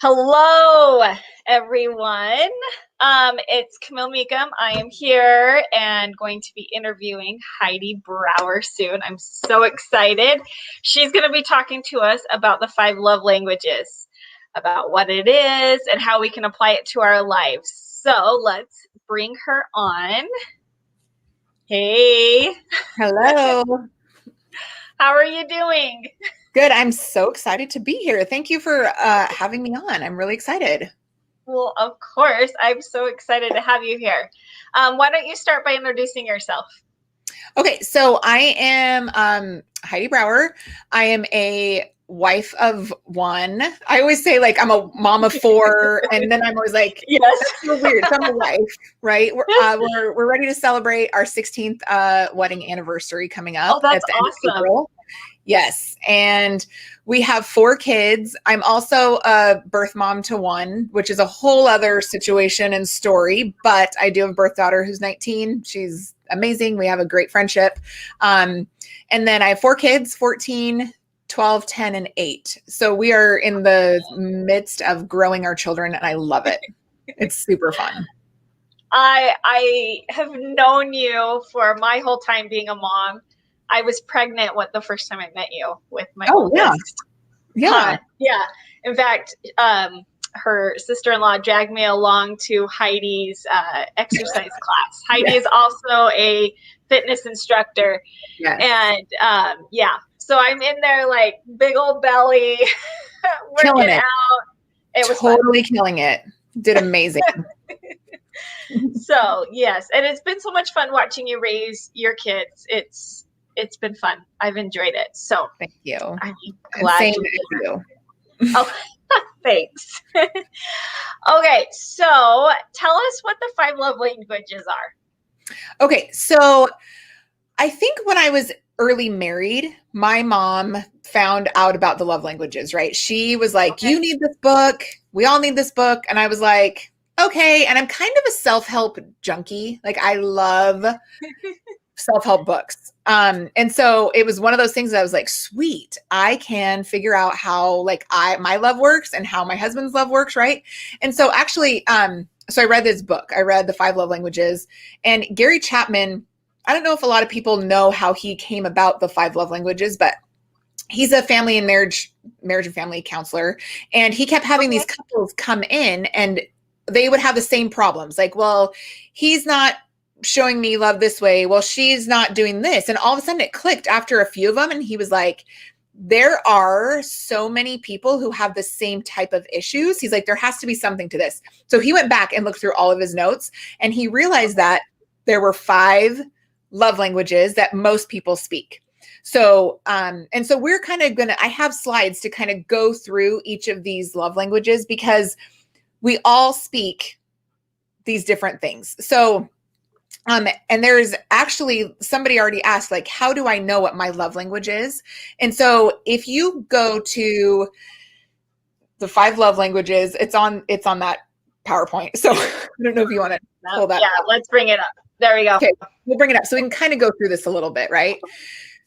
Hello, everyone. It's Camille Meekum. I am here and going to be interviewing Heidi Brower soon. I'm so excited. She's going to be talking to us about the 5 love languages, about what it is and how we can apply it to our lives. So let's bring her on. Hey. Hello. How are you doing? Good. I'm so excited to be here. Thank you for having me on. I'm really excited. Well, of course. I'm so excited to have you here. Why don't you start by introducing yourself? Okay, so I am Heidi Brower. I am a wife of 1. I always say like I'm a mom of 4, and then I'm always like, yes, that's so weird. So I'm a wife, right? We're ready to celebrate our 16th wedding anniversary coming up. Oh, that's at the end of awesome. April. Yes. And we have 4 kids. I'm also a birth mom to 1, which is a whole other situation and story, but I do have a birth daughter who's 19. She's amazing. We have a great friendship. And then I have 4 kids, 14, 12, 10, and 8. So we are in the midst of growing our children, and I love it. It's super fun. I have known you for my whole time being a mom. I was pregnant the first time I met you with my oldest. Yeah. Yeah. In fact, her sister-in-law dragged me along to Heidi's exercise class. Heidi is also a fitness instructor. Yes. And so I'm in there like big old belly, working out. It was totally killing it. Did amazing. So yes, and it's been so much fun watching you raise your kids. It's been fun. I've enjoyed it. So thank you. I'm glad same you. Oh, thanks. Okay, so tell us what the 5 love languages are. Okay, so I think when I was early married, my mom found out about the love languages, right? She was like, You need this book. We all need this book. And I was like, okay. And I'm kind of a self-help junkie. Like I love self-help books. And so it was one of those things that I was like, sweet, I can figure out how like my love works and how my husband's love works. Right. And so actually, so I read this book, I read the 5 love languages, and Gary Chapman, I don't know if a lot of people know how he came about the 5 love languages, but he's a family and marriage and family counselor. And he kept having these couples come in and they would have the same problems. Like, well, he's not showing me love this way. Well, she's not doing this. And all of a sudden it clicked after a few of them. And he was like, there are so many people who have the same type of issues. He's like, there has to be something to this. So he went back and looked through all of his notes, and he realized that there were 5 love languages that most people speak. So, and so we're kind of I have slides to kind of go through each of these love languages because we all speak these different things. So, and there's actually somebody already asked, like, how do I know what my love language is? And so if you go to the 5 love languages, it's on that PowerPoint. So I don't know if you want to pull that. Yeah, let's bring it up. There we go. Okay, we'll bring it up so we can kind of go through this a little bit, right?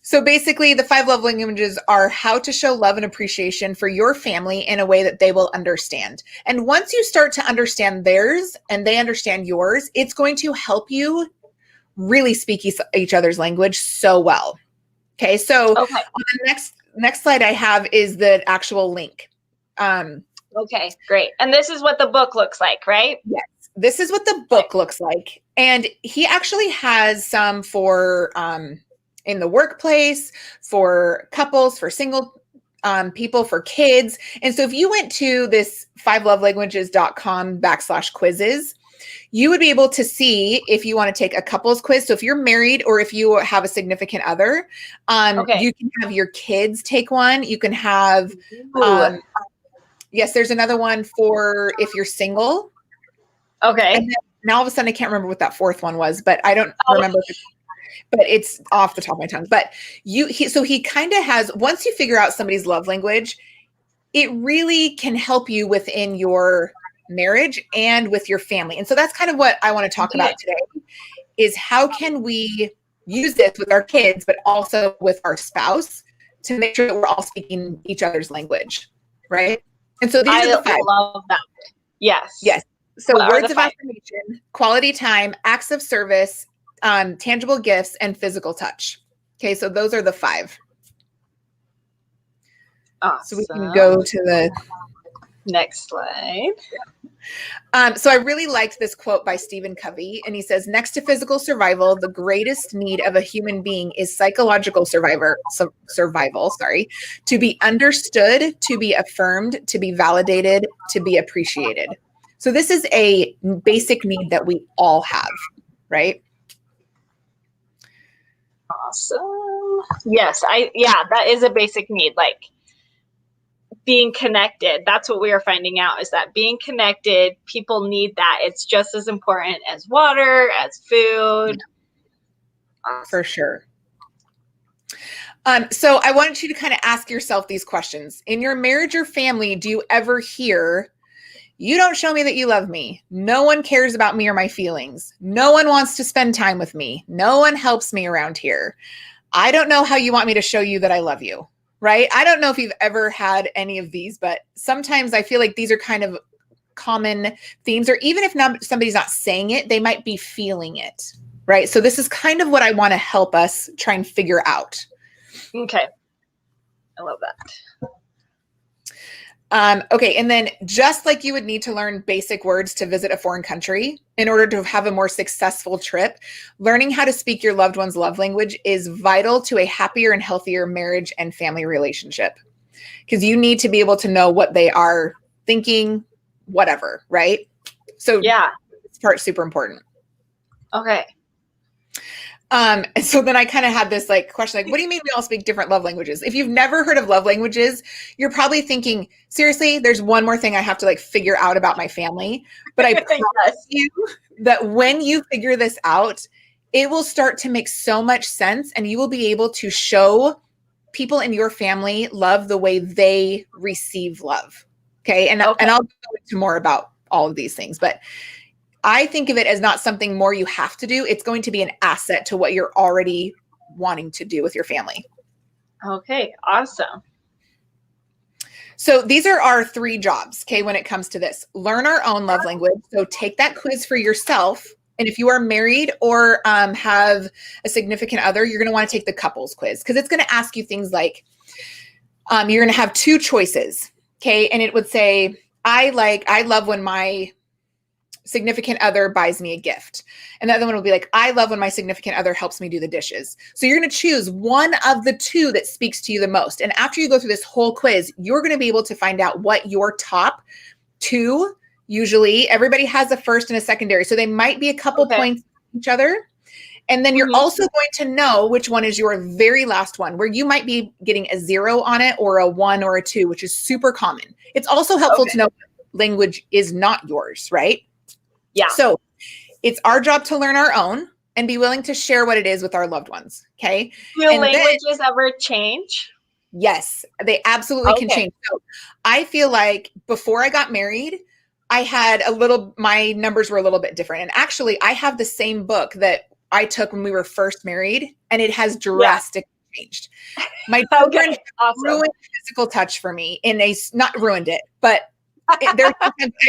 So basically the 5 love languages are how to show love and appreciation for your family in a way that they will understand. And once you start to understand theirs and they understand yours, it's going to help you really speak each other's language so well. Okay. So on the next slide I have is the actual link. Okay, great. And this is what the book looks like, right? Yes. This is what the book looks like. And he actually has some for, in the workplace, for couples, for single people, for kids. And so if you went to this 5lovelanguages.com/quizzes, you would be able to see if you want to take a couples quiz. So if you're married or if you have a significant other, you can have your kids take one. You can have, yes, there's another one for if you're single. Okay. And then, now all of a sudden I can't remember what that 4th one was, but I don't remember. But it's off the top of my tongue. But so he kind of has, once you figure out somebody's love language, it really can help you within your marriage and with your family. And so that's kind of what I want to talk about today, is how can we use this with our kids, but also with our spouse to make sure that we're all speaking each other's language, right? And so these are the 5. I love that. Yes. Yes. So What words of affirmation, quality time, acts of service, tangible gifts, and physical touch. Okay, so those are the 5. Awesome. So we can go to the next slide. So I really liked this quote by Stephen Covey, and he says, next to physical survival, the greatest need of a human being is psychological survival, to be understood, to be affirmed, to be validated, to be appreciated. So this is a basic need that we all have, right? Awesome. Yes, that is a basic need, like being connected. That's what we are finding out, is that being connected, people need that. It's just as important as water, as food. For sure. So I wanted you to kind of ask yourself these questions. In your marriage or family, do you ever hear, you don't show me that you love me. No one cares about me or my feelings. No one wants to spend time with me. No one helps me around here. I don't know how you want me to show you that I love you, right? I don't know if you've ever had any of these, but sometimes I feel like these are kind of common themes, or even if somebody's not saying it, they might be feeling it, right? So this is kind of what I want to help us try and figure out. Okay. I love that. Okay. And then just like you would need to learn basic words to visit a foreign country in order to have a more successful trip, learning how to speak your loved one's love language is vital to a happier and healthier marriage and family relationship. Because you need to be able to know what they are thinking, whatever, right? So yeah, this part's super important. Okay. And so then I kind of had this like question, like, what do you mean we all speak different love languages? If you've never heard of love languages, you're probably thinking, seriously, there's one more thing I have to like figure out about my family. But I promise you that when you figure this out, it will start to make so much sense, and you will be able to show people in your family love the way they receive love. Okay. And I'll go into more about all of these things, but I think of it as not something more you have to do. It's going to be an asset to what you're already wanting to do with your family. Okay, awesome. So these are our 3 jobs, okay, when it comes to this. Learn our own love language. So take that quiz for yourself. And if you are married or have a significant other, you're going to want to take the couples quiz, because it's going to ask you things like, you're going to have 2 choices, okay? And it would say, I love when my significant other buys me a gift. And the other one will be like, I love when my significant other helps me do the dishes. So you're going to choose one of the 2 that speaks to you the most. And after you go through this whole quiz, you're going to be able to find out what your top 2, usually everybody has a first and a secondary. So they might be a couple points each other. And then you're also going to know which one is your very last one, where you might be getting a 0 on it, or a 1 or a 2, which is super common. It's also helpful to know language is not yours, right? Yeah. So it's our job to learn our own and be willing to share what it is with our loved ones. Okay. Do languages ever change? Yes, they absolutely can change. So I feel like before I got married, my numbers were a little bit different. And actually I have the same book that I took when we were first married, and it has drastically changed. My children ruined physical touch for me not ruined it, but I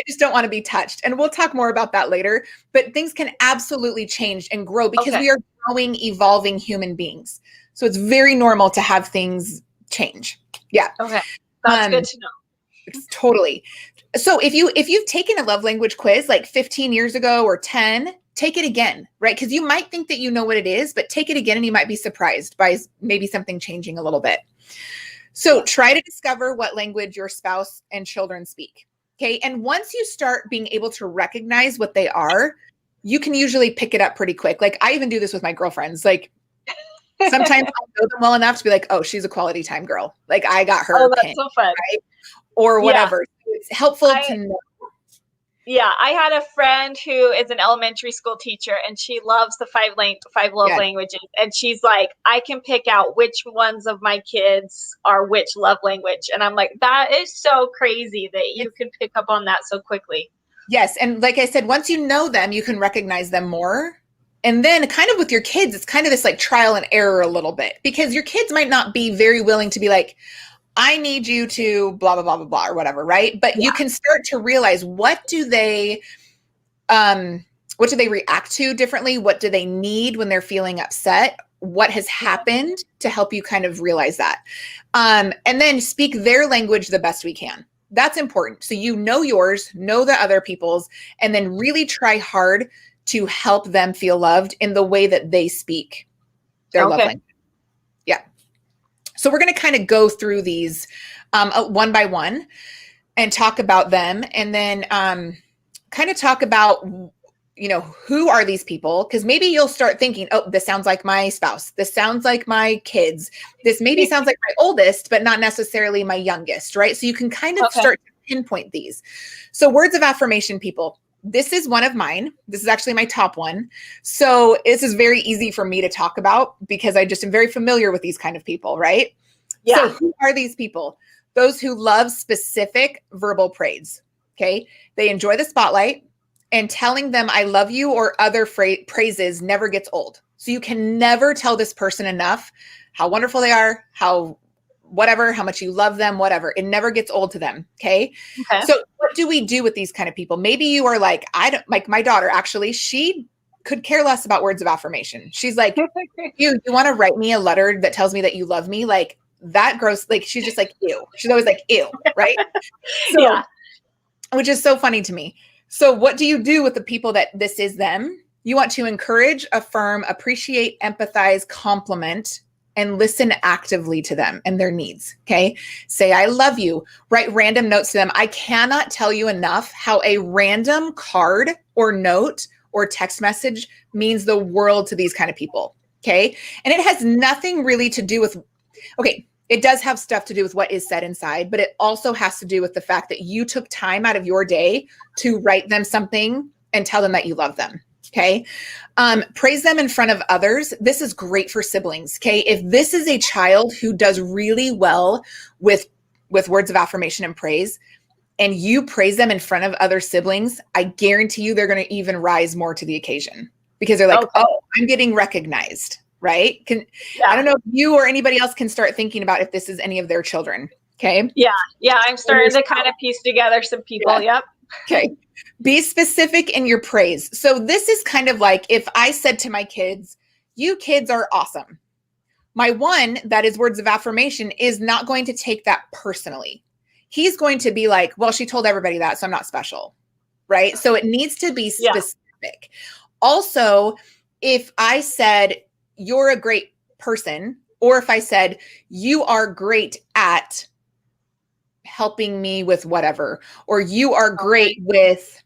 just don't want to be touched. And we'll talk more about that later, but things can absolutely change and grow because we are growing, evolving human beings. So it's very normal to have things change. Yeah. Okay. That's good to know. Totally. So if you've taken a love language quiz like 15 years ago or 10, take it again, right? Because you might think that you know what it is, but take it again and you might be surprised by maybe something changing a little bit. So try to discover what language your spouse and children speak. Okay. And once you start being able to recognize what they are, you can usually pick it up pretty quick. Like I even do this with my girlfriends. Like sometimes I'll know them well enough to be like, oh, she's a quality time girl. Like I got her. Oh, that's so fun. Right? Or whatever. So it's helpful to know. Yeah, I had a friend who is an elementary school teacher, and she loves the 5 love languages. And she's like, I can pick out which ones of my kids are which love language. And I'm like, that is so crazy that you can pick up on that so quickly. Yes. And like I said, once you know them, you can recognize them more. And then kind of with your kids, it's kind of this like trial and error a little bit, because your kids might not be very willing to be like, I need you to blah, blah, blah, blah, blah, or whatever, right? But you can start to realize what do they react to differently? What do they need when they're feeling upset? What has happened to help you kind of realize that? And then speak their language the best we can. That's important. So you know yours, know the other people's, and then really try hard to help them feel loved in the way that they speak their love language. Yeah. So we're going to kind of go through these one by one and talk about them, and then kind of talk about, who are these people? Because maybe you'll start thinking, oh, this sounds like my spouse. This sounds like my kids. This maybe sounds like my oldest, but not necessarily my youngest, right? So you can kind of start to pinpoint these. So words of affirmation, people. This is one of mine. This is actually my top one. So this is very easy for me to talk about because I just am very familiar with these kind of people, right? Yeah. So who are these people? Those who love specific verbal praise. Okay. They enjoy the spotlight, and telling them I love you or other praises never gets old. So you can never tell this person enough how wonderful they are, how much you love them, whatever. It never gets old to them. Okay. So what do we do with these kind of people? Maybe you are like, I don't, like my daughter, actually, she could care less about words of affirmation. She's like, you want to write me a letter that tells me that you love me? Like that gross, like, she's just like, ew. She's always like, ew. Right. So, which is so funny to me. So what do you do with the people that this is them? You want to encourage, affirm, appreciate, empathize, compliment, and listen actively to them and their needs. Okay. Say, I love you. Write random notes to them. I cannot tell you enough how a random card or note or text message means the world to these kind of people. Okay. And it has nothing really to do with, it does have stuff to do with what is said inside, but it also has to do with the fact that you took time out of your day to write them something and tell them that you love them. Okay. Praise them in front of others. This is great for siblings. Okay. If this is a child who does really well with words of affirmation and praise, and you praise them in front of other siblings, I guarantee you they're going to even rise more to the occasion because they're like, oh, I'm getting recognized. Right. I don't know if you or anybody else can start thinking about if this is any of their children. Okay. Yeah. I'm starting to kind of piece together some people. Yep. Okay. Be specific in your praise. So this is kind of like if I said to my kids, you kids are awesome. My one that is words of affirmation is not going to take that personally. He's going to be like, well, she told everybody that, so I'm not special. Right. So it needs to be specific. Also, if I said, you're a great person, or if I said, you are great at helping me with whatever, or you are great with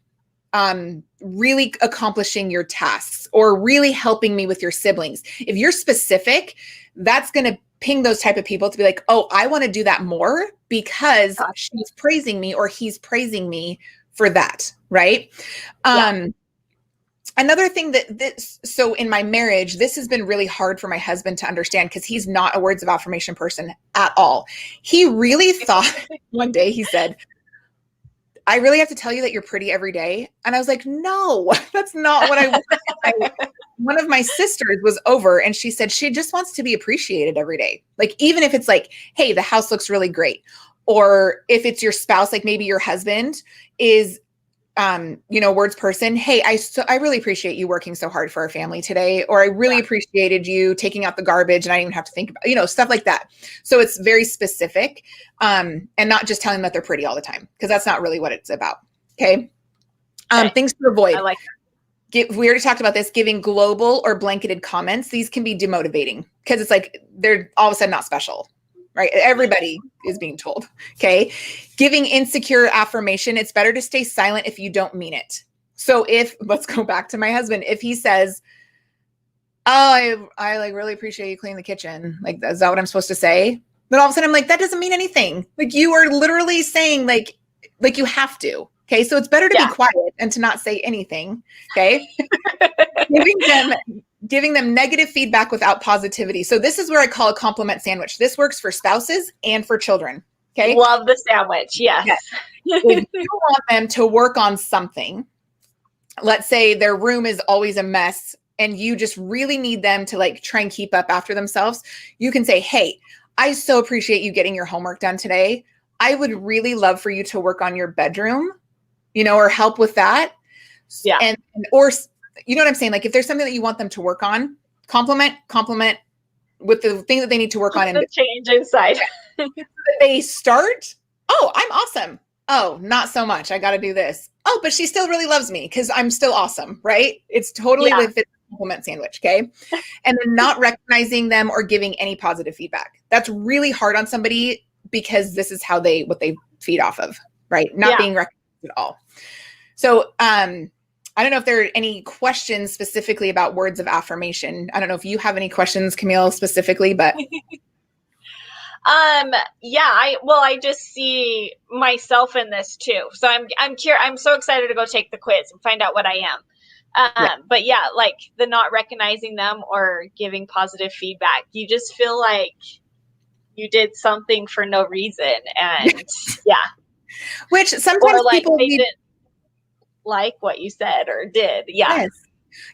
really accomplishing your tasks or really helping me with your siblings. If you're specific, that's going to ping those type of people to be like, oh, I want to do that more because she's praising me or he's praising me for that. Right. Another thing so in my marriage, this has been really hard for my husband to understand because he's not a words of affirmation person at all. He really thought one day, he said, I really have to tell you that you're pretty every day. And I was like, no, that's not what I want. One of my sisters was over and she said she just wants to be appreciated every day. Like, even if it's like, hey, the house looks really great. Or if it's your spouse, like maybe your husband is words person. Hey, I really appreciate you working so hard for our family today. Or I really appreciated you taking out the garbage and I didn't even have to think about, stuff like that. So it's very specific and not just telling them that they're pretty all the time because that's not really what it's about. Okay. Things to avoid. I like that. We already talked about this, giving global or blanketed comments. These can be demotivating because it's like they're all of a sudden not special. Right? Everybody is being told. Okay. Giving insecure affirmation. It's better to stay silent if you don't mean it. So let's go back to my husband. If he says, oh, I like really appreciate you cleaning the kitchen. Like, is that what I'm supposed to say? Then all of a sudden I'm like, that doesn't mean anything. Like you are literally saying like you have to. Okay. So it's better to be quiet and to not say anything. Okay. Giving them negative feedback without positivity. So this is where I call a compliment sandwich. This works for spouses and for children. Okay. Love the sandwich. Yes. If you want them to work on something, let's say their room is always a mess and you just really need them to like try and keep up after themselves. You can say, hey, I so appreciate you getting your homework done today. I would really love for you to work on your bedroom, or help with that. Yeah. Or you know what I'm saying? Like if there's something that you want them to work on, compliment with the thing that they need to work on. The change inside. They start, oh, I'm awesome. Oh, not so much. I got to do this. Oh, but she still really loves me because I'm still awesome, right? It's totally with the compliment sandwich, okay? And then not recognizing them or giving any positive feedback. That's really hard on somebody because this is what they feed off of, right? Not being recognized at all. So, I don't know if there are any questions specifically about words of affirmation. I don't know if you have any questions, Camille, specifically, but I just see myself in this too. So I'm curious. I'm so excited to go take the quiz and find out what I am. But yeah, like the not recognizing them or giving positive feedback, you just feel like you did something for no reason. And which sometimes or like people didn't like what you said or did. Yeah. Yes.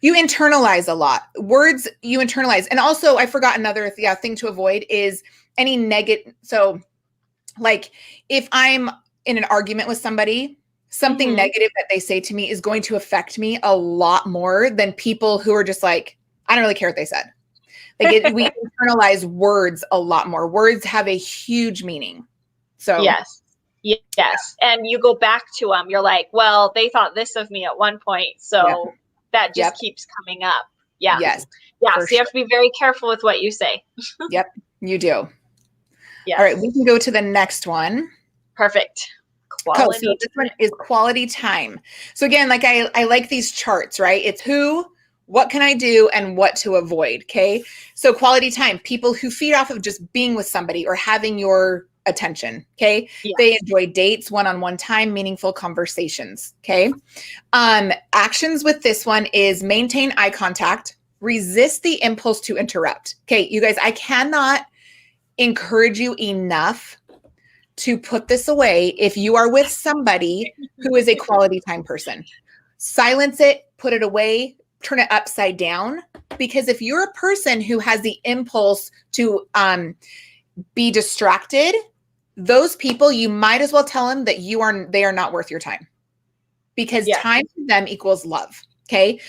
You internalize a lot. Words you internalize. And also I forgot another thing to avoid is any negative. So like if I'm in an argument with somebody, something negative that they say to me is going to affect me a lot more than people who are just like, I don't really care what they said. Like we internalize words a lot more. Words have a huge meaning. So yes. And you go back to them. You're like, well, they thought this of me at one point. So that just keeps coming up. Yeah. Yes. Yeah. So you have to be very careful with what you say. Yep. You do. Yes. All right. We can go to the next one. Perfect. Quality. So this one is quality time. So again, like I like these charts, right? It's who, what can I do, and what to avoid. Okay. So quality time, people who feed off of just being with somebody or having your attention. Okay. Yes. They enjoy dates, one-on-one time, meaningful conversations. Okay. Actions with this one is maintain eye contact, resist the impulse to interrupt. Okay. You guys, I cannot encourage you enough to put this away. If you are with somebody who is a quality time person, silence it, put it away, turn it upside down. Because if you're a person who has the impulse to be distracted, those people, you might as well tell them that they are not worth your time, because time to them equals love. Okay.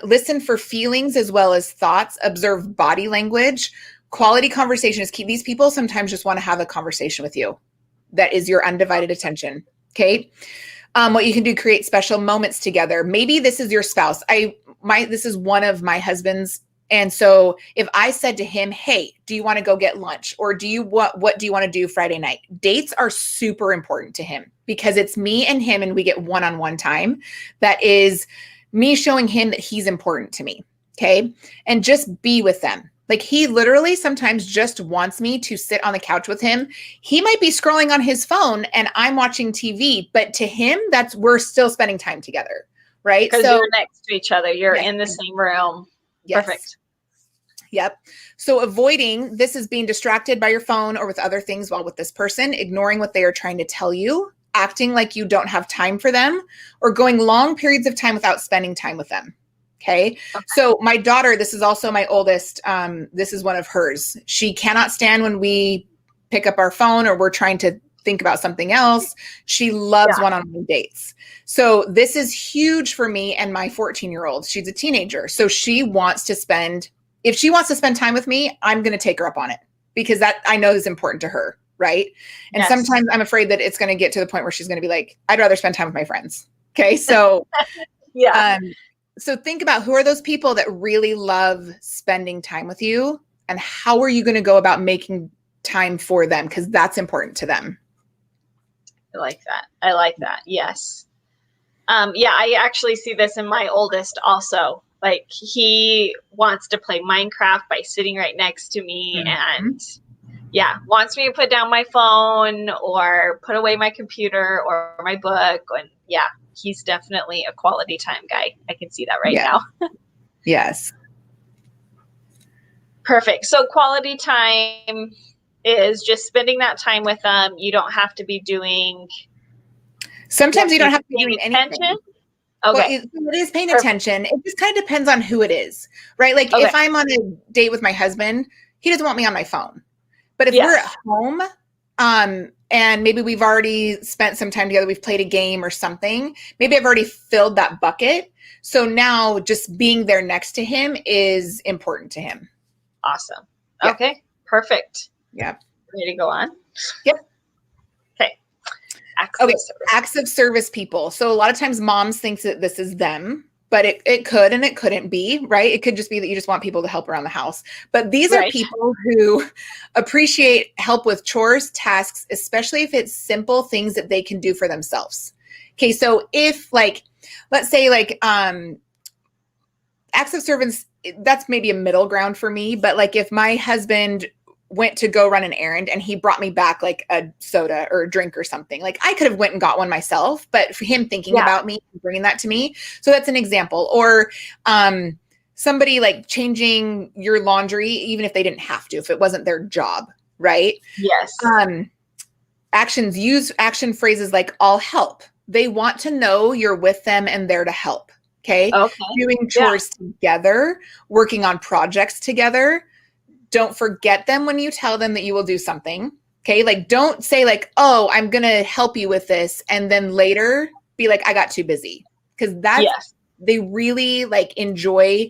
Listen for feelings as well as thoughts, observe body language. Quality conversation is key. These people sometimes just want to have a conversation with you. That is your undivided attention. Okay. What you can do, create special moments together. Maybe this is your spouse. This is one of my husband's. And so if I said to him, hey, do you want to go get lunch? Or what do you want to do Friday night? Dates are super important to him because it's me and him and we get one-on-one time. That is me showing him that he's important to me. Okay. And just be with them. Like he literally sometimes just wants me to sit on the couch with him. He might be scrolling on his phone and I'm watching TV, but to him, we're still spending time together. Right. Because you're next to each other. You're in the same room. Yes. Perfect. Yep. So avoiding this is being distracted by your phone or with other things while with this person, ignoring what they are trying to tell you, acting like you don't have time for them, or going long periods of time without spending time with them. Okay. So my daughter, this is also my oldest. This is one of hers. She cannot stand when we pick up our phone or we're trying to think about something else. She loves one-on-one dates. So this is huge for me and my 14-year-old. She's a teenager. So if she wants to spend time with me, I'm going to take her up on it because that I know is important to her. Right. And sometimes I'm afraid that it's going to get to the point where she's going to be like, I'd rather spend time with my friends. Okay. So, so think about who are those people that really love spending time with you and how are you going to go about making time for them? Because that's important to them. I like that. Yes. I actually see this in my oldest also. Like he wants to play Minecraft by sitting right next to me and wants me to put down my phone or put away my computer or my book. And he's definitely a quality time guy. I can see that right now. Yes. Perfect. So quality time is just spending that time with them. You don't have to be doing. Sometimes you don't have to be doing anything. Okay. Well, it is paying attention. It just kind of depends on who it is, right? Like if I'm on a date with my husband, he doesn't want me on my phone. But if we're Yes. at home, and maybe we've already spent some time together, we've played a game or something, maybe I've already filled that bucket. So now just being there next to him is important to him. Awesome. Yeah. Okay. Perfect. Yeah. Ready to go on? Yep. Okay. Acts of service people. So a lot of times moms think that this is them, but it could and it couldn't be, right? It could just be that you just want people to help around the house. But these are people who appreciate help with chores, tasks, especially if it's simple things that they can do for themselves. Okay, so if like, let's say like acts of service, that's maybe a middle ground for me. But like if my husband went to go run an errand and he brought me back like a soda or a drink or something, like I could have went and got one myself, but for him thinking about me and bringing that to me. So that's an example. Or somebody like changing your laundry, even if they didn't have to, if it wasn't their job, right? Yes. Actions, use action phrases like I'll help. They want to know you're with them and there to help. Okay. Doing chores together, working on projects together. Don't forget them when you tell them that you will do something. Okay. Like don't say like, oh, I'm going to help you with this. And then later be like, I got too busy. Because that's, they really like enjoy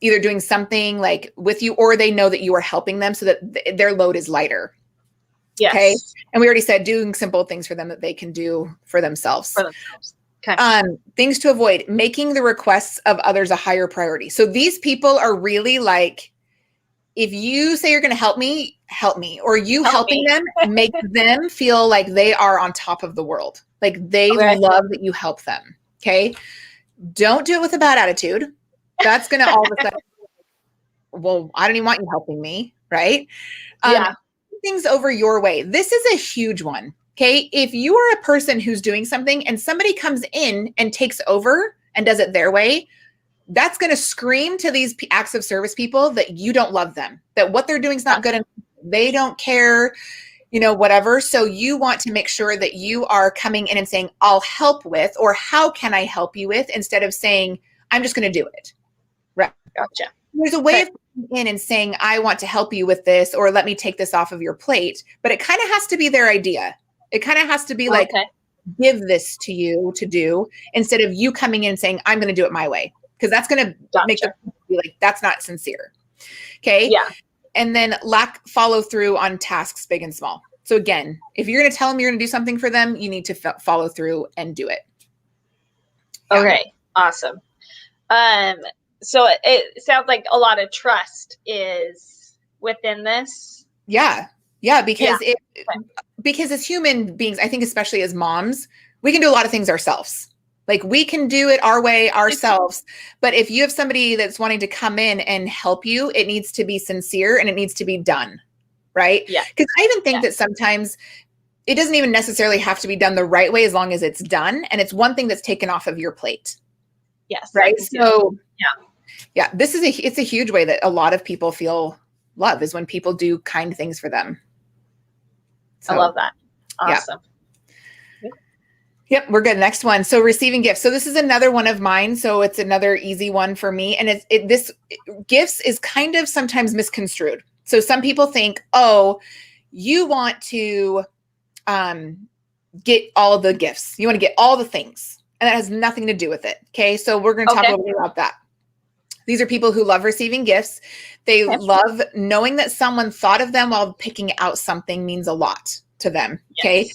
either doing something like with you, or they know that you are helping them so that their load is lighter. Yes. Okay. And we already said doing simple things for them that they can do for themselves. Okay. Things to avoid, making the requests of others a higher priority. So these people are really like, if you say you're going to help me, or you helping them make them feel like they are on top of the world. Like they love that you help them. Okay. Don't do it with a bad attitude. That's going to all of a sudden, well, I don't even want you helping me. Right. Things over your way. This is a huge one. Okay. If you are a person who's doing something and somebody comes in and takes over and does it their way, that's going to scream to these acts of service people that you don't love them, that what they're doing is not good enough. They don't care, whatever. So you want to make sure that you are coming in and saying, I'll help with, or how can I help you with, instead of saying, I'm just going to do it. Right. Gotcha. There's a way of coming in and saying, I want to help you with this, or let me take this off of your plate. But it kind of has to be their idea. It kind of has to be like, give this to you to do, instead of you coming in and saying, I'm going to do it my way. Because that's going to make them be like, that's not sincere. Okay. Yeah. And then lack follow through on tasks, big and small. So again, if you're going to tell them you're going to do something for them, you need to follow through and do it. Okay. Awesome. So it sounds like a lot of trust is within this. Yeah. Because because as human beings, I think especially as moms, we can do a lot of things ourselves. Like we can do it our way ourselves. But if you have somebody that's wanting to come in and help you, it needs to be sincere and it needs to be done. Right? Yeah. Because I even think that sometimes it doesn't even necessarily have to be done the right way, as long as it's done. And it's one thing that's taken off of your plate. Yes. Right. So it's a huge way that a lot of people feel love, is when people do kind things for them. So, I love that. Awesome. Yep, we're good. Next one. So receiving gifts. So this is another one of mine. So it's another easy one for me. And this gifts is kind of sometimes misconstrued. So some people think, oh, you want to get all the gifts. You want to get all the things. And that has nothing to do with it. Okay. So we're going to talk a little bit about that. These are people who love receiving gifts. They love knowing that someone thought of them while picking out something means a lot to them. Okay.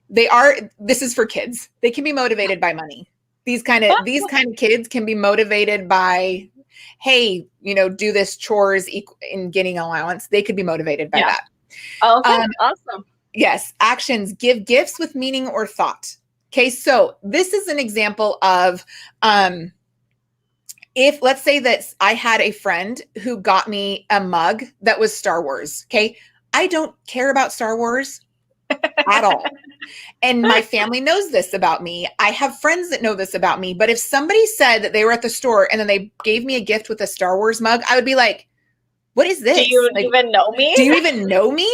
This is for kids. They can be motivated by money. These kind of kids can be motivated by, hey, do this chores in getting allowance. They could be motivated by that. Okay. Awesome. Yes. Actions, give gifts with meaning or thought. Okay. So this is an example of, if let's say that I had a friend who got me a mug that was Star Wars. Okay. I don't care about Star Wars at all. And my family knows this about me. I have friends that know this about me. But if somebody said that they were at the store and then they gave me a gift with a Star Wars mug, I would be like, what is this? Do you even know me? Do you even know me?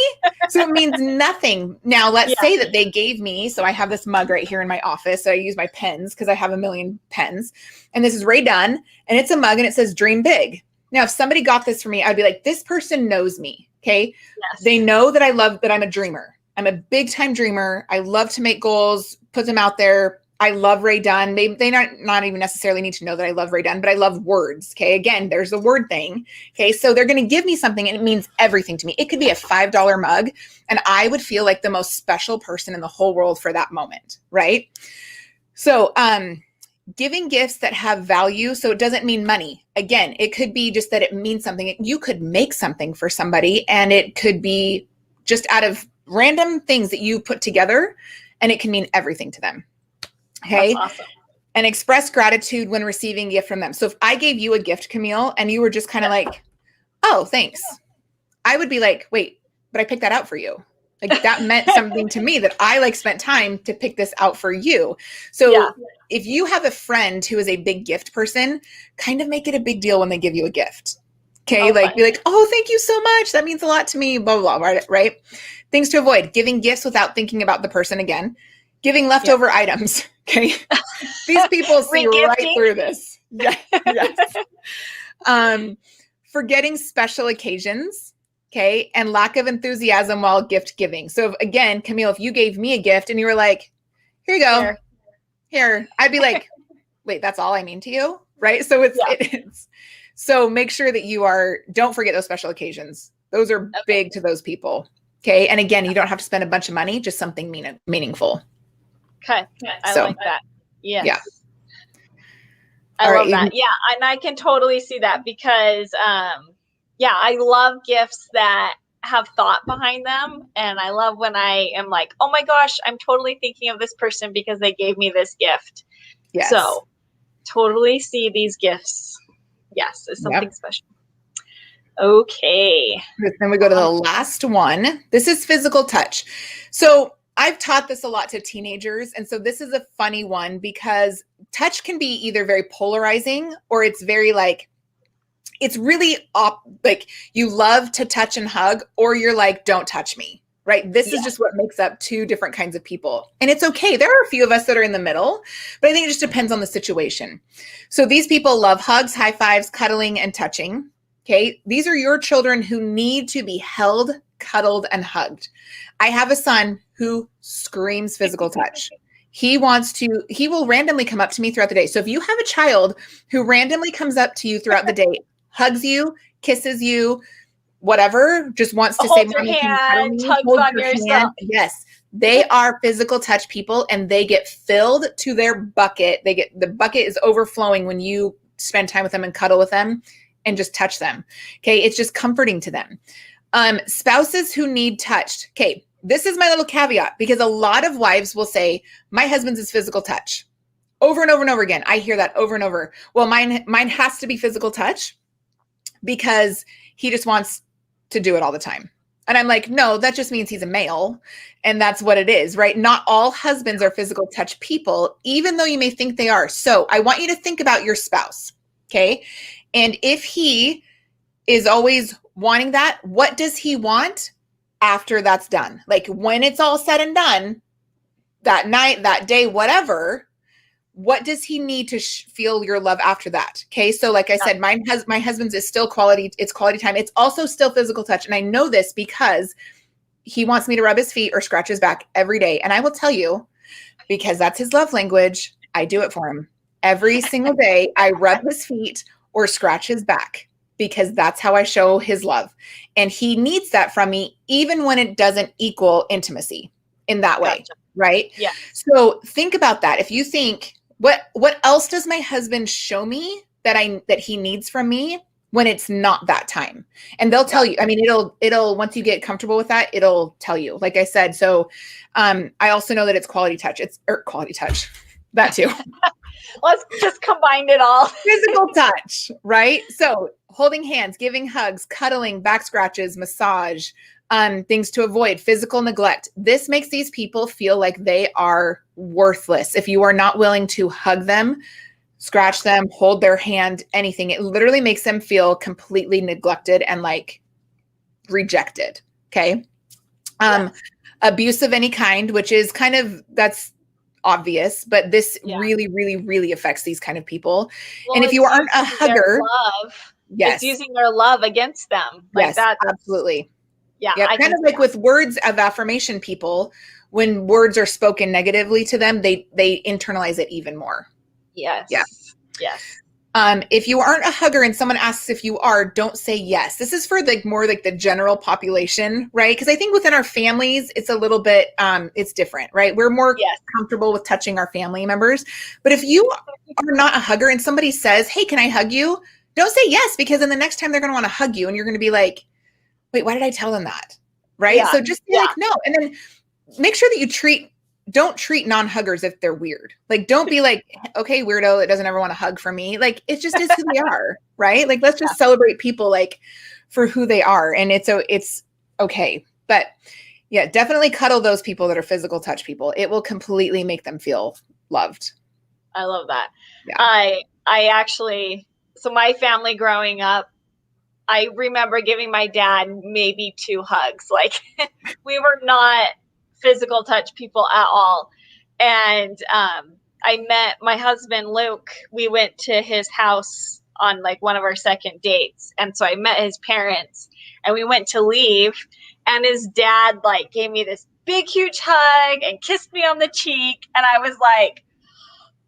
So it means nothing. Now, let's say that they gave me, so I have this mug right here in my office. So I use my pens because I have a million pens. And this is Ray Dunn. And it's a mug and it says dream big. Now, if somebody got this for me, I'd be like, this person knows me. Okay. Yes. They know that that I'm a dreamer. I'm a big time dreamer. I love to make goals, put them out there. I love Ray Dunn. They not even necessarily need to know that I love Ray Dunn, but I love words. Okay. Again, there's the word thing. Okay. So they're going to give me something and it means everything to me. It could be a $5 mug and I would feel like the most special person in the whole world for that moment. Right. So, giving gifts that have value. So it doesn't mean money. Again, it could be just that it means something. You could make something for somebody and it could be just out of random things that you put together and it can mean everything to them. Okay. That's awesome. And express gratitude when receiving a gift from them. So if I gave you a gift, Camille, and you were just kind of like, oh, thanks. I would be like, wait, but I picked that out for you. Like that meant something to me that I spent time to pick this out for you. So if you have a friend who is a big gift person, kind of make it a big deal when they give you a gift. Okay. Be like, oh, thank you so much. That means a lot to me, blah, blah, blah. Right. Things to avoid: giving gifts without thinking about the person again, giving leftover items. Okay. These people see right through this. Yes. Forgetting special occasions. Okay. And lack of enthusiasm while gift giving. So again, Camille, if you gave me a gift and you were like, here you go, here, I'd be like, wait, that's all I mean to you. Right. So it's, so make sure that don't forget those special occasions. Those are big to those people. Okay. And again, you don't have to spend a bunch of money, just something meaningful. Okay. I like that. Yes. Yeah. I love that. Yeah. And I can totally see that because, I love gifts that have thought behind them. And I love when I am like, oh my gosh, I'm totally thinking of this person because they gave me this gift. Yes. So totally see these gifts. Yes. It's something special. Okay. Then we go to the last one. This is physical touch. So I've taught this a lot to teenagers. And so this is a funny one because touch can be either very polarizing or it's very it's really you love to touch and hug, or you're like, don't touch me, right? This is just what makes up two different kinds of people. And it's okay. There are a few of us that are in the middle, but I think it just depends on the situation. So these people love hugs, high fives, cuddling, and touching. Okay. These are your children who need to be held, cuddled, and hugged. I have a son who screams physical touch. He will randomly come up to me throughout the day. So if you have a child who randomly comes up to you throughout the day, hugs you, kisses you, whatever, just wants to say, Mommy, hand, tugs on yourself. Yes. They are physical touch people and they get filled to their bucket. The bucket is overflowing when you spend time with them and cuddle with them and just touch them. Okay. It's just comforting to them. Spouses who need touched. Okay. This is my little caveat because a lot of wives will say, my husband's is physical touch over and over and over again. I hear that over and over. Well, mine has to be physical touch because he just wants to do it all the time. And I'm like, no, that just means he's a male. And that's what it is, right? Not all husbands are physical touch people, even though you may think they are. So I want you to think about your spouse. Okay. And if he is always wanting that, what does he want after that's done? Like when it's all said and done, that night, that day, whatever, what does he need to feel your love after that? Okay. So like I said, my husband's is still quality. It's quality time. It's also still physical touch. And I know this because he wants me to rub his feet or scratch his back every day. And I will tell you, because that's his love language, I do it for him. Every single day I rub his feet or scratch his back because that's how I show his love. And he needs that from me, even when it doesn't equal intimacy in that way. Gotcha. Right? Yeah. So think about that. If you think, what else does my husband show me that he needs from me when it's not that time? And they'll tell you. I mean, it'll once you get comfortable with that, it'll tell you. Like I said, so I also know that it's quality touch. It's quality touch. That too. Let's just combine it all. Physical touch, right? So holding hands, giving hugs, cuddling, back scratches, massage, things to avoid, physical neglect. This makes these people feel like they are worthless. If you are not willing to hug them, scratch them, hold their hand, anything, it literally makes them feel completely neglected and like rejected. Okay. Yes. Abuse of any kind, which is that's obvious, but this really, really, really affects these kind of people. Well, and if you aren't a hugger, Yes. It's using their love against them. Like yes, that. absolutely. Yeah. Yeah. Kind of like with words of affirmation, people, when words are spoken negatively to them, they internalize it even more. Yes. Yeah. Yes. If you aren't a hugger and someone asks if you are, don't say yes. This is for like more like the general population, right? Because I think within our families, it's a little bit, it's different, right? We're more comfortable with touching our family members. But if you are not a hugger and somebody says, hey, can I hug you? Don't say yes, because then the next time they're going to want to hug you and you're going to be like, wait, why did I tell them that? Right? Yeah. So just say like, no. And then make sure that you don't treat non-huggers if they're weird. Like, don't be like, okay, weirdo that doesn't ever want to hug from me. Like, it just is who they are, right? Like, let's just celebrate people like for who they are. And it's okay. But yeah, definitely cuddle those people that are physical touch people. It will completely make them feel loved. I love that. Yeah. I actually, so my family growing up, I remember giving my dad maybe 2 hugs. Like we were not physical touch people at all. And I met my husband, Luke. We went to his house on like one of our second dates. And so I met his parents and we went to leave. And his dad like gave me this big, huge hug and kissed me on the cheek. And I was like,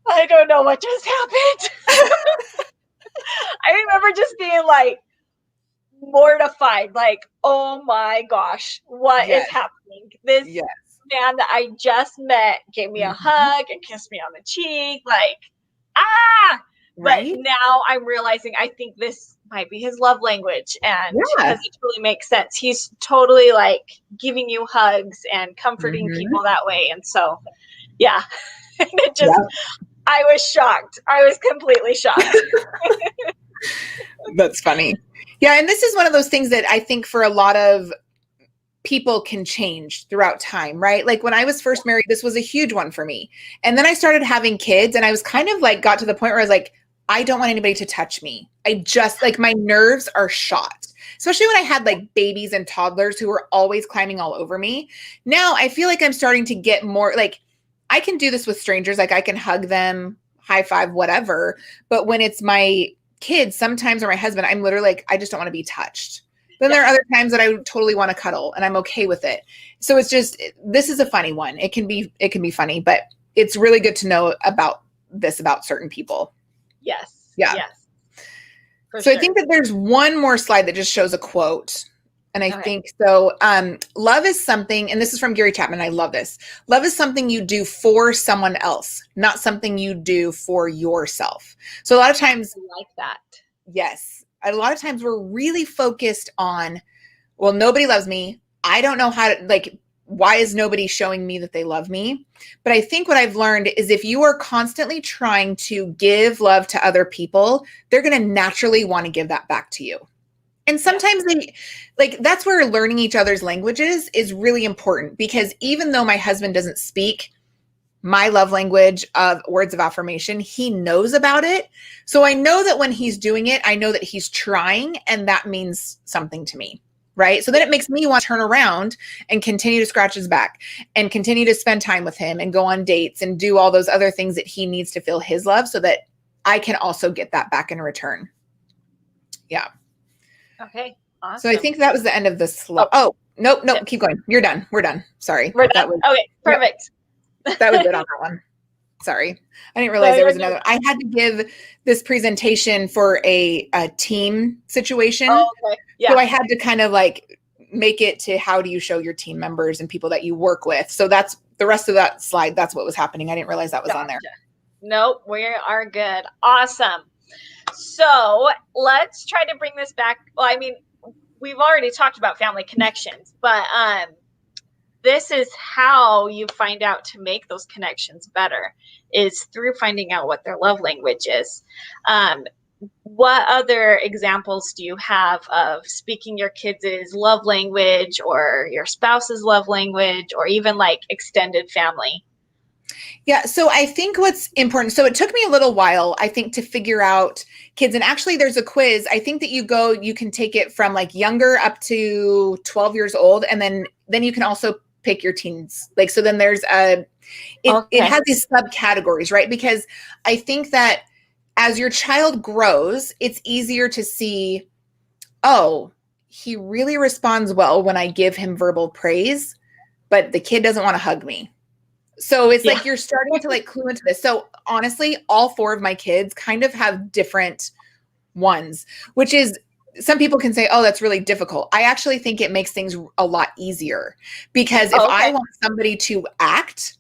I don't know what just happened. I remember just being like, mortified, like, oh my gosh, what is happening? This man that I just met gave me a hug and kissed me on the cheek, like, right? But now I'm realizing I think this might be his love language, and because it totally makes sense. He's totally like giving you hugs and comforting people that way. And so and it just I was shocked. I was completely shocked. That's funny. Yeah. And this is one of those things that I think for a lot of people can change throughout time, right? Like when I was first married, this was a huge one for me. And then I started having kids and I was kind of like, got to the point where I was like, I don't want anybody to touch me. I just like my nerves are shot, especially when I had like babies and toddlers who were always climbing all over me. Now I feel like I'm starting to get more like I can do this with strangers. Like I can hug them, high five, whatever. But when it's my kids sometimes or my husband, I'm literally like, I just don't want to be touched. Then there are other times that I totally want to cuddle and I'm okay with it. So it's just, this is a funny one. It can be funny, but it's really good to know about this, about certain people. Yes. Yeah. Yes. So sure. I think that there's one more slide that just shows a quote. And I think so. Love is something, and this is from Gary Chapman. I love this. Love is something you do for someone else, not something you do for yourself. So a lot of times, I like that. Yes. A lot of times we're really focused on, well, nobody loves me. I don't know how to, like, why is nobody showing me that they love me? But I think what I've learned is if you are constantly trying to give love to other people, they're going to naturally want to give that back to you. And sometimes that's where learning each other's languages is really important, because even though my husband doesn't speak my love language of words of affirmation, he knows about it. So I know that when he's doing it, I know that he's trying, and that means something to me, right? So then it makes me want to turn around and continue to scratch his back and continue to spend time with him and go on dates and do all those other things that he needs to feel his love so that I can also get that back in return. Yeah. Okay. Awesome. So I think that was the end of the slide. Oh, nope. Keep going. You're done. We're done. Sorry. We're done. Okay. Perfect. Yep. That was it on that one. Sorry. I didn't realize there was another. I had to give this presentation for a team situation. Oh, okay. Yeah. So I had to kind of like make it to how do you show your team members and people that you work with. So that's the rest of that slide. That's what was happening. I didn't realize that was on there. Nope. We are good. Awesome. So let's try to bring this back. Well, I mean, we've already talked about family connections, but this is how you find out to make those connections better, is through finding out what their love language is. What other examples do you have of speaking your kids' love language or your spouse's love language, or even like extended family? Yeah. So I think what's important, so it took me a little while, I think, to figure out kids. And actually there's a quiz. I think that you can take it from like younger up to 12 years old. And then you can also pick your teens. Like, so then there's it has these subcategories, right? Because I think that as your child grows, it's easier to see, oh, he really responds well when I give him verbal praise, but the kid doesn't want to hug me. So it's like you're starting to like clue into this. So honestly, all 4 of my kids kind of have different ones, which is, some people can say, oh, that's really difficult. I actually think it makes things a lot easier, because if I want somebody to act,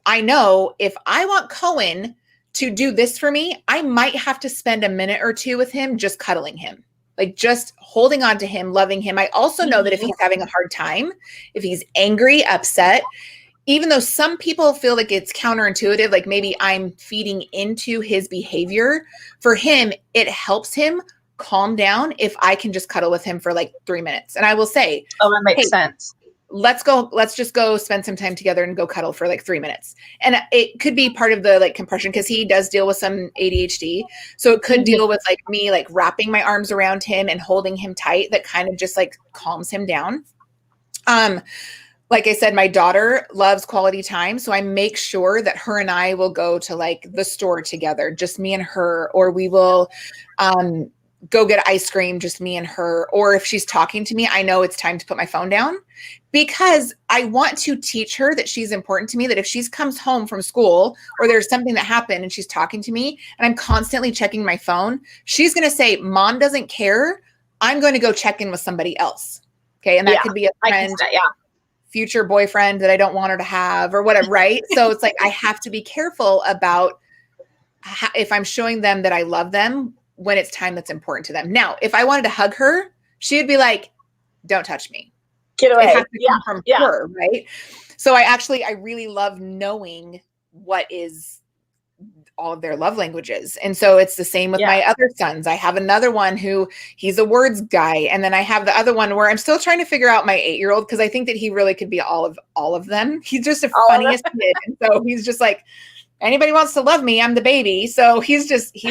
I know if I want Cohen to do this for me, I might have to spend a minute or 2 with him just cuddling him, like just holding on to him, loving him. I also know that if he's having a hard time, if he's angry, upset, even though some people feel like it's counterintuitive, like maybe I'm feeding into his behavior, for him, it helps him calm down if I can just cuddle with him for like 3 minutes. And I will say, oh, that makes sense. Let's just go spend some time together and go cuddle for like 3 minutes. And it could be part of the like compression, because he does deal with some ADHD. So it could deal with like me like wrapping my arms around him and holding him tight. That kind of just like calms him down. Like I said, my daughter loves quality time. So I make sure that her and I will go to like the store together, just me and her, or we will go get ice cream, just me and her. Or if she's talking to me, I know it's time to put my phone down, because I want to teach her that she's important to me, that if she comes home from school or there's something that happened and she's talking to me and I'm constantly checking my phone, she's going to say, Mom doesn't care. I'm going to go check in with somebody else. Okay. And that could be a friend, future boyfriend that I don't want her to have or whatever. Right. So it's like, I have to be careful about if I'm showing them that I love them when it's time that's important to them. Now, if I wanted to hug her, she would be like, don't touch me. Get away. It has to come from her. Right. So I really love knowing what is all of their love languages. And so it's the same with my other sons. I have another one who he's a words guy. And then I have the other one where I'm still trying to figure out my 8-year-old, because I think that he really could be all of them. He's just the funniest kid. And so he's just like, anybody wants to love me, I'm the baby. So he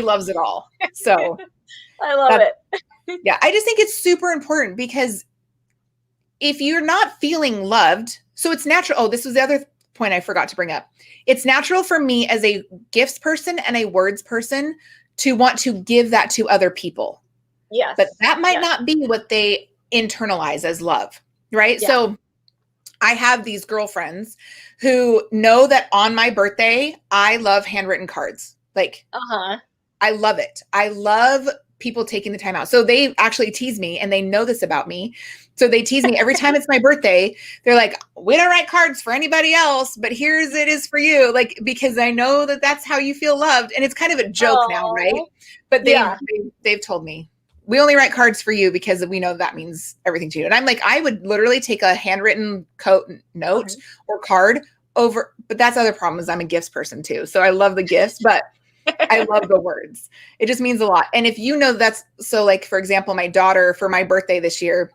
loves it all. So I love it. Yeah. I just think it's super important, because if you're not feeling loved, so it's natural. Oh, this was the other point I forgot to bring up. It's natural for me as a gifts person and a words person to want to give that to other people. Yes. But that might not be what they internalize as love, right? Yeah. So I have these girlfriends who know that on my birthday, I love handwritten cards. Like, I love it. I love people taking the time out. So they actually tease me, and they know this about me. So they tease me every time it's my birthday. They're like, we don't write cards for anybody else, but here's it is for you. Like, because I know that that's how you feel loved. And it's kind of a joke now, right? But they've told me, we only write cards for you because we know that means everything to you. And I'm like, I would literally take a handwritten note or card over, but that's the other problem, is I'm a gifts person too. So I love the gifts, but I love the words. It just means a lot. And if you know that's, so like, for example, my daughter for my birthday this year,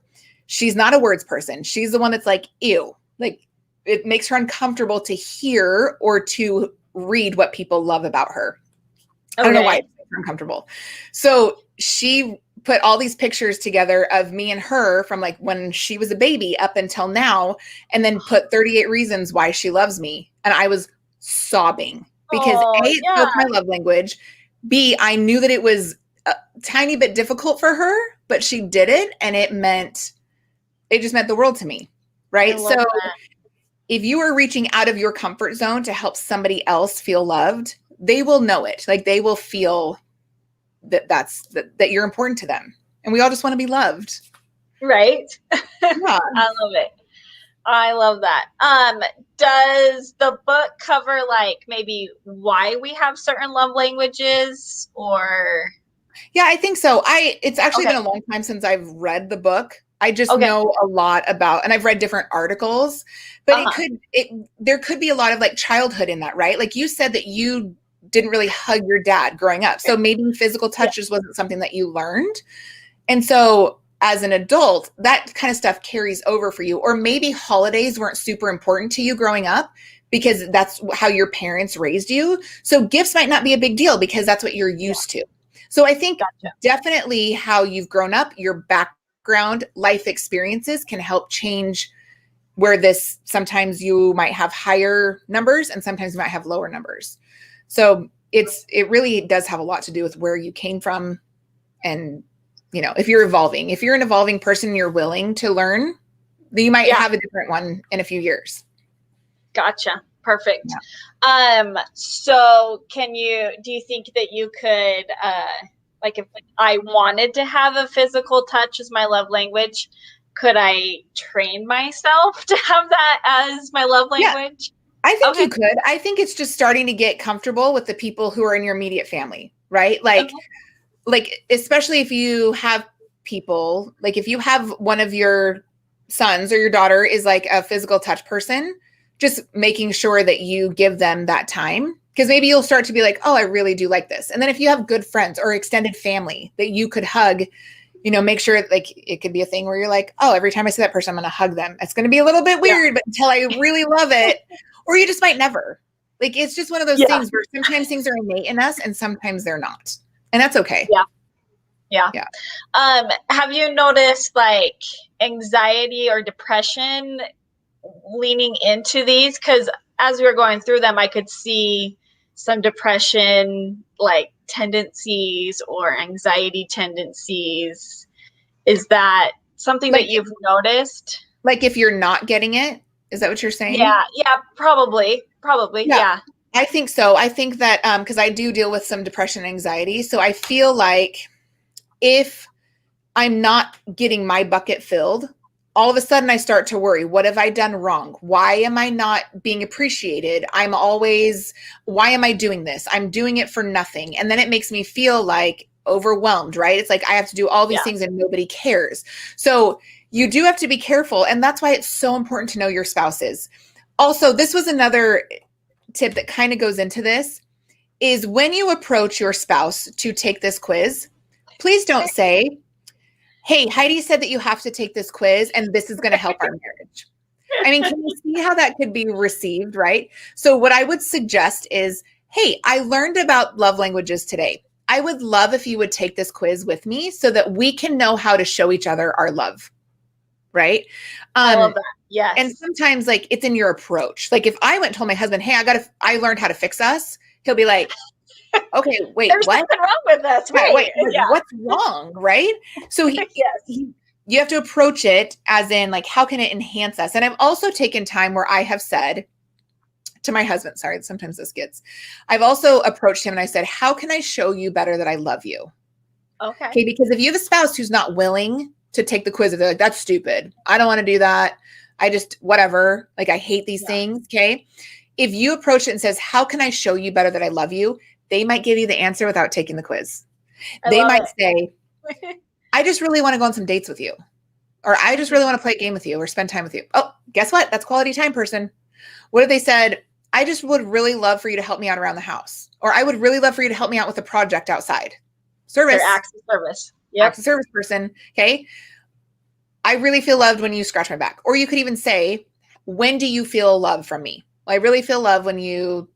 she's not a words person. She's the one that's like, ew, like it makes her uncomfortable to hear or to read what people love about her. I don't know why it's uncomfortable. So she put all these pictures together of me and her from like when she was a baby up until now, and then put 38 reasons why she loves me. And I was sobbing because A, it spoke my love language. B, I knew that it was a tiny bit difficult for her, but she did it. And it just meant the world to me. Right. So if you are reaching out of your comfort zone to help somebody else feel loved, they will know it. Like they will feel that you're important to them. And we all just want to be loved. Right. Yeah. I love it. I love that. Does the book cover like maybe why we have certain love languages or? Yeah, I think so. It's actually been a long time since I've read the book. I just know a lot about, and I've read different articles, but there could be a lot of like childhood in that, right? Like you said that you didn't really hug your dad growing up. So maybe physical touch just wasn't something that you learned. And so as an adult, that kind of stuff carries over for you. Or maybe holidays weren't super important to you growing up because that's how your parents raised you. So gifts might not be a big deal because that's what you're used to. So I think definitely how you've grown up, your background, life experiences can help change where sometimes you might have higher numbers and sometimes you might have lower numbers. So it really does have a lot to do with where you came from. And, if you're an evolving person, you're willing to learn, then you might have a different one in a few years. Gotcha. Perfect. Yeah. So do you think that you could, like if I wanted to have a physical touch as my love language, could I train myself to have that as my love language? Yeah, I think you could. I think it's just starting to get comfortable with the people who are in your immediate family, right? Like, especially if you have people, like if you have one of your sons or your daughter is like a physical touch person, just making sure that you give them that time, because maybe you'll start to be like, oh, I really do like this. And then if you have good friends or extended family that you could hug, make sure like it could be a thing where you're like, oh, every time I see that person, I'm going to hug them. It's going to be a little bit weird, but until I really love it, or you just might never. Like, it's just one of those things where sometimes things are innate in us and sometimes they're not. And that's okay. Yeah. Have you noticed like anxiety or depression leaning into these? Because as we were going through them, I could see some depression like tendencies or anxiety tendencies. Is that something that you've noticed? Like if you're not getting it, is that what you're saying? Yeah, probably. Yeah. I think so. I think that because I do deal with some depression and anxiety. So I feel like if I'm not getting my bucket filled, all of a sudden I start to worry. What have I done wrong? Why am I not being appreciated? Why am I doing this? I'm doing it for nothing. And then it makes me feel like overwhelmed, right? It's like I have to do all these things and nobody cares. So you do have to be careful. And that's why it's so important to know your spouses. Also, this was another tip that kind of goes into this, is when you approach your spouse to take this quiz, please don't say, hey, Heidi said that you have to take this quiz and this is going to help our marriage. I mean, can you see how that could be received, right? So what I would suggest is, hey, I learned about love languages today. I would love if you would take this quiz with me so that we can know how to show each other our love, right? I love that. Yes. And sometimes like it's in your approach. Like if I went and told my husband, hey, I learned how to fix us, he'll be like, okay, wait, there's what? Something wrong with this, right? Wait, what's wrong, right? So you have to approach it as in like, how can it enhance us? And I've also taken time where I have said to my husband, sorry, sometimes this gets, I've also approached him and I said, how can I show you better that I love you? Okay, because if you have a spouse who's not willing to take the quiz, if they're like, that's stupid, I don't want to do that, I just, whatever, like I hate these things, okay? If you approach it and says, how can I show you better that I love you? They might give you the answer without taking the quiz. They might say, I just really want to go on some dates with you. Or I just really want to play a game with you or spend time with you. Oh, guess what? That's quality time, person. What if they said, I just would really love for you to help me out around the house. Or I would really love for you to help me out with a project outside. Service. Their acts of service. Yep. Acts of service person. Okay. I really feel loved when you scratch my back. Or you could even say, when do you feel love from me? Well, I really feel love when you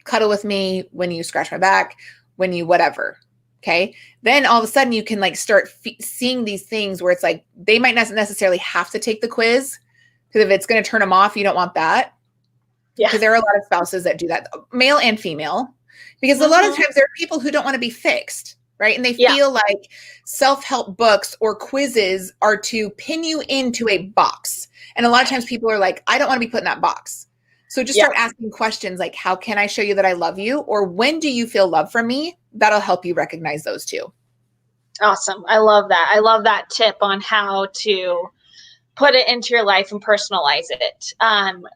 cuddle with me, when you scratch my back, when you whatever. Okay. Then all of a sudden you can like start seeing these things where it's like, they might not necessarily have to take the quiz, because if it's going to turn them off, you don't want that. Yeah. Because there are a lot of spouses that do that, male and female, because a lot of times there are people who don't want to be fixed. Right. And they feel like self-help books or quizzes are to pin you into a box. And a lot of times people are like, I don't want to be put in that box. So just start asking questions like, how can I show you that I love you? Or when do you feel love from me? That'll help you recognize those two. Awesome. I love that. I love that tip on how to put it into your life and personalize it.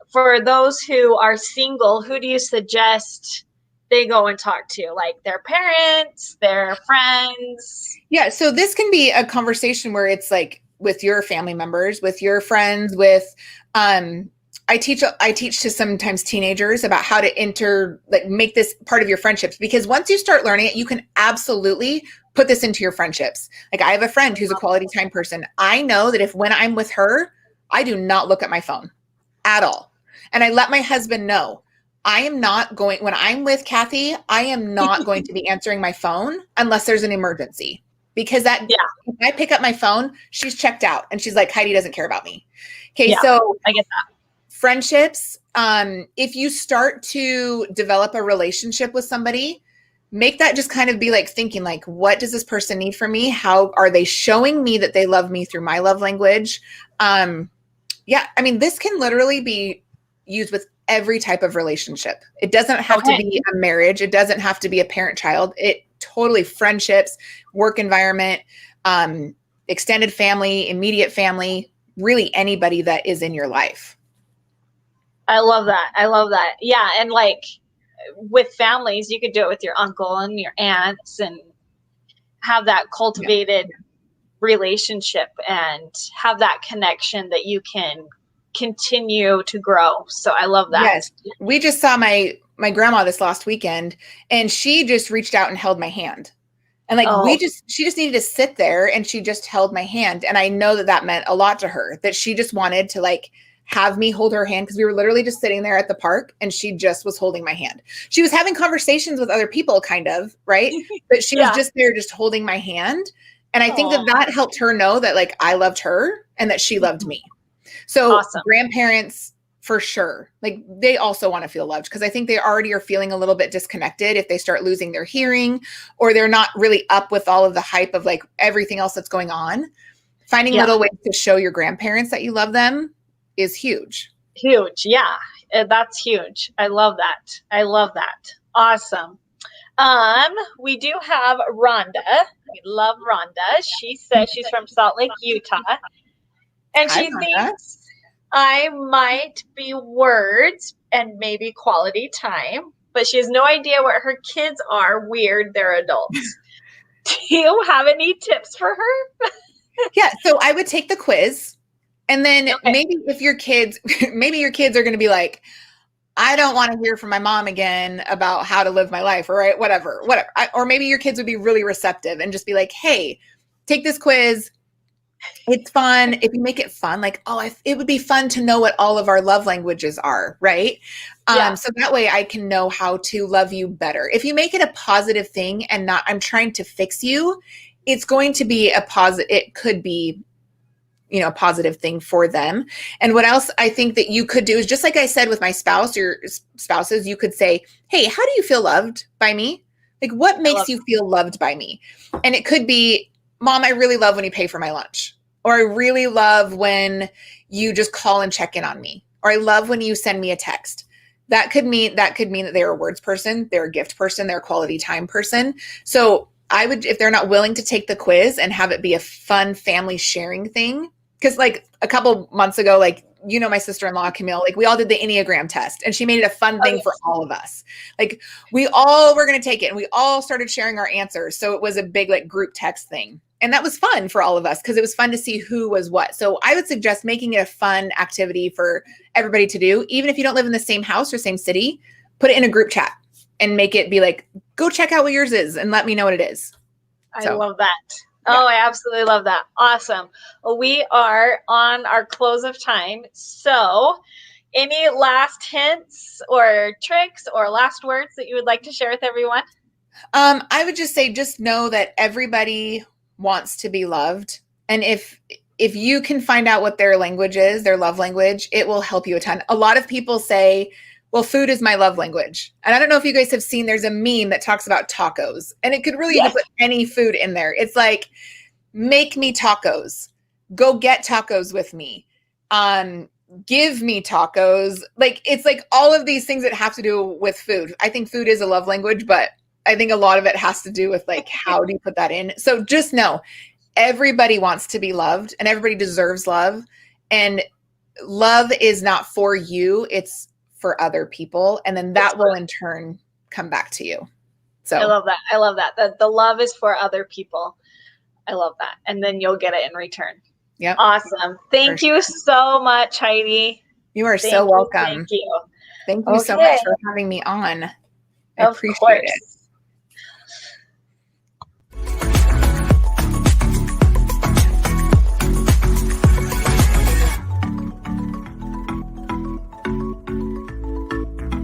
For those who are single, who do you suggest they go and talk to? Like their parents, their friends? Yeah. So this can be a conversation where it's like with your family members, with your friends, with, I teach to sometimes teenagers about how to make this part of your friendships, because once you start learning it, you can absolutely put this into your friendships. Like I have a friend who's a quality time person. I know that when I'm with her, I do not look at my phone at all. And I let my husband know, when I'm with Kathy, I am not going to be answering my phone unless there's an emergency, because if I pick up my phone, she's checked out and she's like, Heidi doesn't care about me. Okay. So I get that. Friendships. If you start to develop a relationship with somebody, make that just kind of be like thinking like, what does this person need from me? How are they showing me that they love me through my love language? Yeah, I mean, this can literally be used with every type of relationship. It doesn't have to be a marriage. It doesn't have to be a parent-child. It totally friendships, work environment, extended family, immediate family, really anybody that is in your life. I love that. I love that. Yeah. And like with families, you could do it with your uncle and your aunts and have that cultivated relationship and have that connection that you can continue to grow. So I love that. Yes. We just saw my grandma this last weekend, and she just reached out and held my hand. And like, she just needed to sit there, and she just held my hand. And I know that meant a lot to her, that she just wanted to like have me hold her hand, because we were literally just sitting there at the park and she just was holding my hand. She was having conversations with other people kind of, right? But she was just there, just holding my hand. And I think that helped her know that like I loved her and that she loved me. So grandparents, for sure, like they also want to feel loved, because I think they already are feeling a little bit disconnected if they start losing their hearing, or they're not really up with all of the hype of like everything else that's going on. Finding little ways to show your grandparents that you love them is huge. Huge. Yeah, that's huge. I love that. I love that. Awesome. We do have Rhonda. We love Rhonda. She says she's from Salt Lake, Utah. And she thinks I might be words and maybe quality time, but she has no idea what her kids are. Weird, they're adults. Do you have any tips for her? Yeah, so I would take the quiz. And then maybe if your kids, maybe your kids are going to be like, I don't want to hear from my mom again about how to live my life, or whatever. Or maybe your kids would be really receptive and just be like, hey, take this quiz. It's fun. If you make it fun, like, it would be fun to know what all of our love languages are, right? So that way I can know how to love you better. If you make it a positive thing and not, I'm trying to fix you, it's going to be it could be, a positive thing for them. And what else I think that you could do is, just like I said with my spouse, your spouses, you could say, hey, how do you feel loved by me? Like, what makes you feel loved by me? And it could be, Mom, I really love when you pay for my lunch. Or I really love when you just call and check in on me. Or I love when you send me a text. That could mean that they're a words person, they're a gift person, they're a quality time person. So I would, if they're not willing to take the quiz and have it be a fun family sharing thing, because like a couple months ago, like, my sister-in-law, Camille, like we all did the Enneagram test, and she made it a fun thing for all of us. Like we all were going to take it, and we all started sharing our answers. So it was a big like group text thing. And that was fun for all of us, because it was fun to see who was what. So I would suggest making it a fun activity for everybody to do. Even if you don't live in the same house or same city, put it in a group chat and make it be like, go check out what yours is and let me know what it is. I love that. Oh, I absolutely love that. Awesome. Well, we are on our close of time. So any last hints or tricks or last words that you would like to share with everyone? I would just say, just know that everybody wants to be loved. And if you can find out what their language is, their love language, it will help you a ton. A lot of people say, well, food is my love language. And I don't know if you guys have seen, there's a meme that talks about tacos, and it could really, you could put any food in there. It's like, make me tacos, go get tacos with me. Give me tacos. Like, it's like all of these things that have to do with food. I think food is a love language, but I think a lot of it has to do with like, how do you put that in? So just know everybody wants to be loved, and everybody deserves love. And love is not for you. It's for other people. And then that will in turn come back to you. So I love that. I love that. The love is for other people. I love that. And then you'll get it in return. Yeah. Awesome. Thank you so much, Heidi. You are so welcome. Thank you. Thank you so much for having me on. I appreciate it.